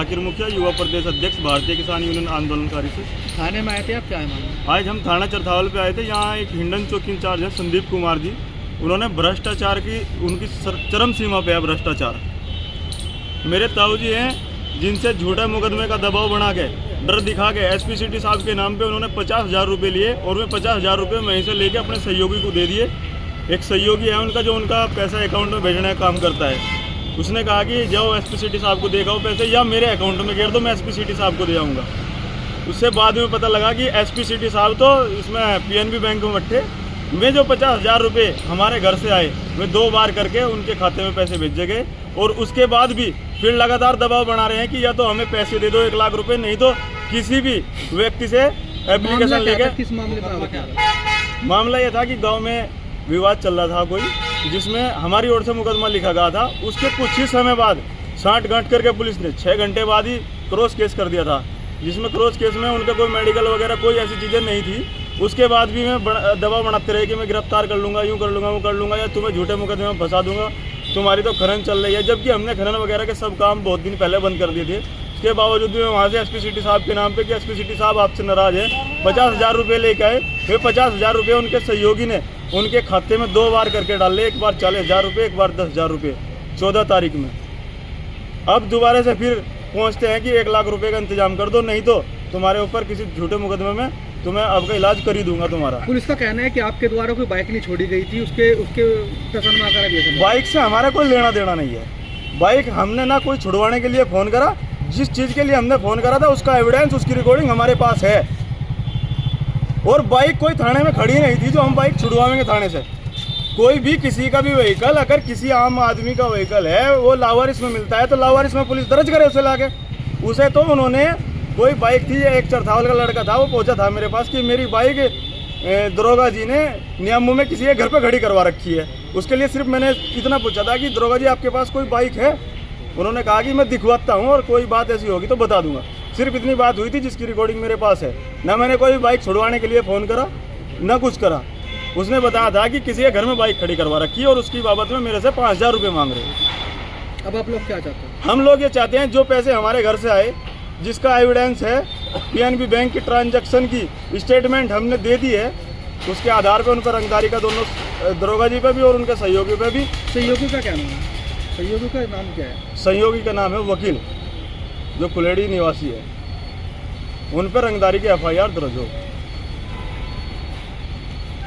जाकिर मुखिया, युवा प्रदेश अध्यक्ष, भारतीय किसान यूनियन आंदोलनकारी से। थाने में आए थे आप, क्या है मामला? आज हम थाना चरथावल पे आए थे। यहाँ एक हिंडन चौकी इंचार्ज है संदीप कुमार जी, उन्होंने भ्रष्टाचार की, उनकी चरम सीमा पे है भ्रष्टाचार। मेरे ताऊ जी हैं जिनसे झूठे मुकदमे का दबाव बना के, डर दिखा के एसपी सिटी साहब के नाम पे उन्होंने 50,000 रुपये लिए और वे 50,000 रुपये वहीं से लेके अपने सहयोगी को दे दिए। एक सहयोगी है उनका जो उनका पैसा अकाउंट में भेजने का काम करता है। उसने कहा कि जाओ एसपी सिटी साहब को देखाओ पैसे, या मेरे अकाउंट में गिर दो, मैं एसपी सिटी साहब को दे आऊँगा। उससे बाद में पता लगा कि एसपी सिटी साहब तो इसमें पीएनबी बैंक में बैठे। वे जो 50,000 रुपये हमारे घर से आए, वे 2 बार करके उनके खाते में पैसे भेजे गए। और उसके बाद भी फिर लगातार दबाव बना रहे हैं कि या तो हमें पैसे दे दो 1 लाख रुपए, नहीं तो किसी भी व्यक्ति से एप्लीकेशन लेके। किस मामले पर? मामला ये था कि गांव में विवाद चल रहा था कोई, जिसमें हमारी ओर से मुकदमा लिखा गया था। उसके कुछ ही समय बाद 60 गांठ करके पुलिस ने 6 घंटे बाद ही क्रॉस केस कर दिया था, जिसमें क्रॉस केस में उनका कोई मेडिकल वगैरह कोई ऐसी चीज़ें नहीं थी। उसके बाद भी मैं दबाव बनाते रहे कि मैं गिरफ्तार कर लूँगा, यूँ कर लूँगा, वो कर लूँगा, या तुम्हें झूठे मुकदमे में फंसा दूंगा, तुम्हारी तो खनन चल रही है। जबकि हमने खनन वगैरह के सब काम बहुत दिन पहले बंद कर दिए थे। उसके बावजूद भी मैं वहाँ से एसपी सिटी साहब के नाम पे कि एसपी सिटी साहब आपसे नाराज़ है, 50,000 रुपये लेके आए। फिर 50,000 रुपये उनके सहयोगी ने उनके खाते में 2 बार करके डाले, एक बार 40,000 रुपये, एक बार 10,000 रुपये 14 तारीख में। अब दोबारा से फिर पहुँचते हैं कि 1 लाख रुपये का इंतजाम कर दो, नहीं तो तुम्हारे ऊपर किसी झूठे मुकदमे में तुम्हें आपका इलाज कर ही दूंगा तुम्हारा। पुलिस का कहना है कि आपके द्वारा कोई बाइक नहीं छोड़ी गई थी, उसके प्रश्न में आकर दिया। बाइक से हमारा कोई लेना देना नहीं है। बाइक हमने ना कोई छुड़वाने के लिए फ़ोन करा, जिस चीज़ के लिए हमने फ़ोन करा था उसका एविडेंस, उसकी रिकॉर्डिंग हमारे पास है। और बाइक कोई थाने में खड़ी नहीं थी जो हम बाइक छुड़वाएंगे थाने से। कोई भी किसी का भी व्हीकल, अगर किसी आम आदमी का व्हीकल है, वो लावारिस में मिलता है तो लावारिस में पुलिस दर्ज करे उसे लाके। उसे तो उन्होंने, कोई बाइक थी, एक चरथावल का लड़का था, वो पहुंचा था मेरे पास कि मेरी बाइक दरोगा जी ने नियमों में किसी के घर पे खड़ी करवा रखी है। उसके लिए सिर्फ मैंने इतना पूछा था कि दरोगा जी आपके पास कोई बाइक है? उन्होंने कहा कि मैं दिखवाता हूँ और कोई बात ऐसी होगी तो बता दूंगा। सिर्फ इतनी बात हुई थी जिसकी रिकॉर्डिंग मेरे पास है। ना मैंने कोई बाइक छुड़वाने के लिए फ़ोन करा, ना कुछ करा। उसने बताया था कि किसी के घर में बाइक खड़ी करवा रखी है और उसकी बाबत में मेरे से 5,000 रुपये मांग रहे हैं। अब आप लोग क्या चाहते हैं? हम लोग ये चाहते हैं जो पैसे हमारे घर से आए, जिसका एविडेंस है, पीएनबी बैंक की ट्रांजैक्शन की स्टेटमेंट हमने दे दी है, उसके आधार पर उन पर रंगदारी का दोनों दरोगा जी पे भी और उनके सहयोगी पे भी। सहयोगी का क्या नाम है? सहयोगी का नाम क्या है? सहयोगी का नाम है वकील, जो कुलेड़ी निवासी है। उन पर रंगदारी की FIR दर्ज हो।